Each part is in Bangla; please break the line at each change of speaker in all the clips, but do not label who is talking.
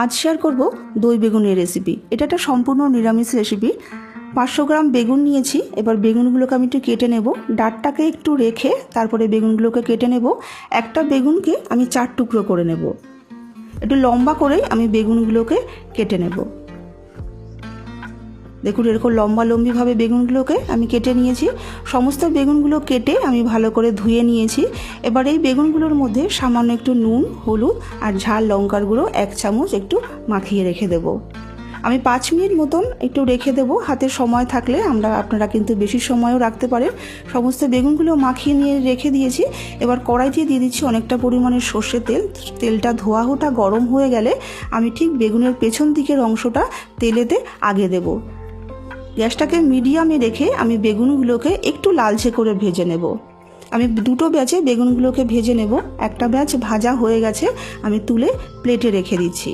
আজ শেয়ার করব দই বেগুনের রেসিপি। এটা একটা সম্পূর্ণ নিরামিষ রেসিপি। 500 গ্রাম বেগুন নিয়েছি। এবার বেগুনগুলোকে আমি একটু কেটে নেব। ডাঁটটাকে একটু রেখে তারপরে বেগুনগুলোকে কেটে নেব। একটা বেগুনকে আমি 4 টুকরো করে নেব। একটু লম্বা করেই আমি বেগুনগুলোকে কেটে নেব। দেখুন এরকম লম্বালম্বিভাবে বেগুনগুলোকে আমি কেটে নিয়েছি। সমস্ত বেগুনগুলো কেটে আমি ভালো করে ধুয়ে নিয়েছি। এবার এই বেগুনগুলোর মধ্যে সামান্য একটু নুন, হলুদ আর ঝাল লঙ্কার গুঁড়ো 1 চামচ একটু মাখিয়ে রেখে দেব। আমি 5 মিনিট মতন একটু রেখে দেব। হাতে সময় থাকলে আপনারা কিন্তু বেশি সময়ও রাখতে পারেন। সমস্ত বেগুনগুলো মাখিয়ে নিয়ে রেখে দিয়েছি। এবার কড়াইতে দিয়ে দিচ্ছি অনেকটা পরিমাণে সর্ষের তেল। তেলটা ধোয়া হোটা গরম হয়ে গেলে আমি ঠিক বেগুনের পেছন দিকের অংশটা তেলেতে আগে দেব। গ্যাসটাকে মিডিয়ামে রেখে আমি বেগুনগুলোকে একটু লালচে করে ভেজে নেব। আমি দুটো ব্যাচে বেগুনগুলোকে ভেজে নেব। একটা ব্যাচ ভাজা হয়ে গেছে, আমি তুলে প্লেটে রেখে দিচ্ছি।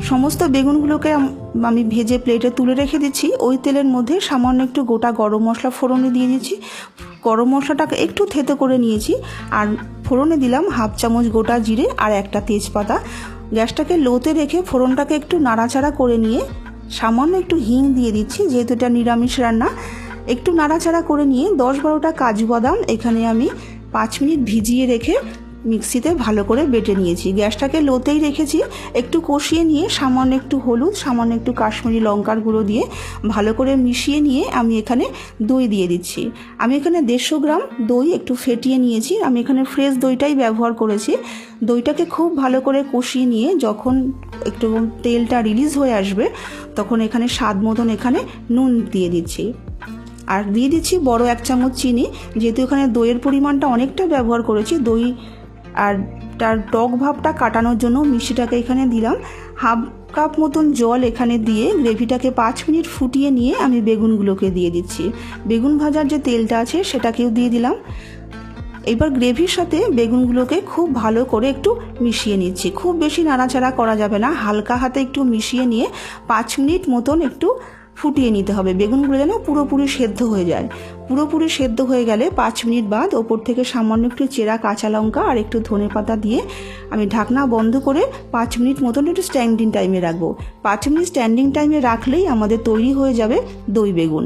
সমস্ত বেগুনগুলোকে আমি ভেজে প্লেটে তুলে রেখে দিচ্ছি। ওই তেলের মধ্যে সামান্য একটু গোটা গরম মশলা ফোড়নে দিয়ে দিচ্ছি। গরম মশলাটাকে একটু থেতো করে নিয়েছি। আর ফোড়নে দিলাম 1/2 চামচ গোটা জিরে আর একটা তেজপাতা। গ্যাসটাকে লোতে রেখে ফোড়নটাকে একটু নাড়াচাড়া করে নিয়ে সামান্য একটু হিং দিয়ে দিচ্ছি, যেহেতু এটা নিরামিষ রান্না। একটু নাড়াচাড়া করে নিয়ে 10-12টা কাজু বাদাম এখানে আমি 5 মিনিট ভিজিয়ে রেখে মিক্সিতে ভালো করে বেটে নিয়েছি। গ্যাসটাকে লোতেই রেখেছি। একটু কষিয়ে নিয়ে সামান্য একটু হলুদ, সামান্য একটু কাশ্মীরি লঙ্কার গুঁড়ো দিয়ে ভালো করে মিশিয়ে নিয়ে আমি এখানে দই দিয়ে দিচ্ছি। আমি এখানে 150 গ্রাম দই একটু ফেটিয়ে নিয়েছি। আমি এখানে ফ্রেশ দইটাই ব্যবহার করেছি। দইটাকে খুব ভালো করে কষিয়ে নিয়ে যখন একটু তেলটা রিলিজ হয়ে আসবে তখন এখানে স্বাদ মতন এখানে নুন দিয়ে দিচ্ছি। আর দিয়ে দিচ্ছি বড় 1 চামচ চিনি। যেহেতু এখানে দইয়ের পরিমাণটা অনেকটা ব্যবহার করেছি, দই আর তার টক ভাবটা কাটানোর জন্য মিষ্টিটাকে এখানে দিলাম। 1/2 কাপ মতন জল এখানে দিয়ে গ্রেভিটাকে 5 মিনিট ফুটিয়ে নিয়ে আমি বেগুনগুলোকে দিয়ে দিচ্ছি। বেগুন ভাজার যে তেলটা আছে সেটাকেও দিয়ে দিলাম। এবার গ্রেভির সাথে বেগুনগুলোকে খুব ভালো করে একটু মিশিয়ে নিচ্ছি। খুব বেশি নাড়াচাড়া করা যাবে না, হালকা হাতে একটু মিশিয়ে নিয়ে 5 মিনিট মতন একটু ফুটিয়ে নিতে হবে। বেগুনগুলো যেন পুরোপুরি সেদ্ধ হয়ে যায়। পুরোপুরি সেদ্ধ হয়ে গেলে 5 মিনিট বাদ ওপর থেকে সামান্য একটু চেরা কাঁচা লঙ্কা আর একটু ধনেপাতা দিয়ে আমি ঢাকনা বন্ধ করে 5 মিনিট মতন একটু স্ট্যান্ডিং টাইমে রাখবো। 5 মিনিট স্ট্যান্ডিং টাইমে রাখলেই আমাদের তৈরি হয়ে যাবে দই বেগুন।